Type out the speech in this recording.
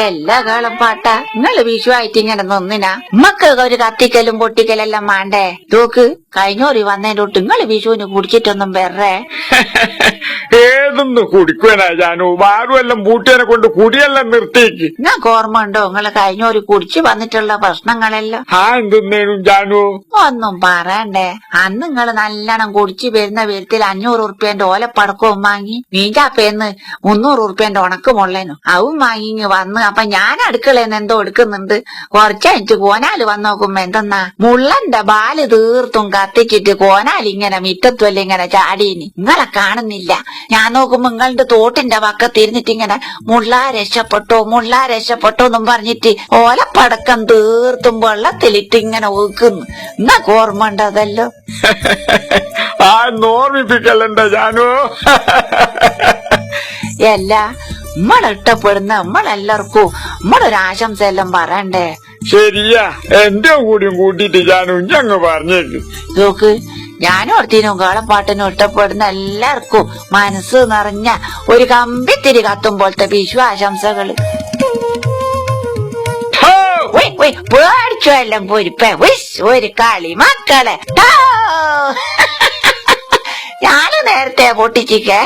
എല്ലാ കാലം പാട്ടാ നിങ്ങള് വിഷുവായിട്ട് ഇങ്ങനെ നിന്നിനാ നമ്മക്ക് ഒരു കത്തിക്കലും പൊട്ടിക്കലെല്ലാം വേണ്ടേ തൂക്ക് കഴിഞ്ഞോറി വന്നതിന്റെ തൊട്ട് നിങ്ങള് വിഷുവിന് കുടിച്ചിട്ടൊന്നും വേറെ ഏതൊന്ന് കുടിക്കുവാനാ ജാനു വാറുമെല്ലാം പൂട്ടിയനെ കൊണ്ട് കുടിയെല്ലാം നിർത്തിക്ക്. നിങ്ങൾക്ക് ഓർമ്മ ഉണ്ടോ നിങ്ങള് കഴിഞ്ഞോറി കുടിച്ചു വന്നിട്ടുള്ള പ്രശ്നങ്ങളെല്ലാം? എന്തെന്നേനും ജാനു ഒന്നും പറയണ്ടേ. അന്ന് നിങ്ങള് നല്ലോണം കുടിച്ചു വരുന്ന വിധത്തിൽ 500 ഉറുപ്പ്യന്റെ ഓലപ്പടക്കവും വാങ്ങി മീൻചാപ്പേന്ന് 300 ഉറുപ്പ്യന്റെ ഉണക്കുമുള്ളേനും അതും വാങ്ങി വന്ന്. അപ്പൊ ഞാൻ അടുക്കളേന്ന് എന്തോ എടുക്കുന്നുണ്ട്. കുറച്ചഴിച്ച് കോനാല് വന്ന് നോക്കുമ്പോ എന്തെന്നാ മുള്ളന്റെ ബാല് തീർത്തും കത്തിച്ചിട്ട് കോനാലിങ്ങനെ മിറ്റത്തുവല്ല ഇങ്ങനെ ചാടീനി. നിങ്ങളെ കാണുന്നില്ല. ഞാൻ നോക്കുമ്പോ നിങ്ങളുടെ തോട്ടിന്റെ പക്കത്തിരുന്നിട്ട് ഇങ്ങനെ മുള്ളാ രക്ഷപ്പെട്ടോ എന്നും പറഞ്ഞിട്ട് ഓലപ്പടക്കം തീർത്തും വെള്ളത്തിലിട്ട് ഇങ്ങനെ ഒതുക്കുന്നു. നിങ്ങൾക്ക് ഓർമ്മ ഉണ്ടതല്ലോ? ഓർമ്മിപ്പിക്കലുണ്ട ജാനു. എല്ലാ നമ്മളിഷ്ടപ്പെടുന്ന നമ്മളെല്ലാവർക്കും നമ്മളൊരാശംസ എല്ലാം പറയണ്ടേ? ശരിയാ, എന്റെ കൂടിയും കൂട്ടിട്ട് ജാനു ഞങ്ങ് പറഞ്ഞേക്ക്. നോക്ക് ഞാനോർത്തിനും കാളപ്പാട്ടിനും ഇഷ്ടപ്പെടുന്ന എല്ലാവർക്കും മനസ്സ് നിറഞ്ഞ ഒരു കമ്പിത്തിരി കത്തുമ്പോഴത്തെ വിശ്വാശംസകള്. പേടിച്ചോ എല്ലാം പൊരിപ്പേ ഒരു കളി മക്കളെ. ഞാന് നേരത്തെ പൊട്ടിച്ചിക്കേ.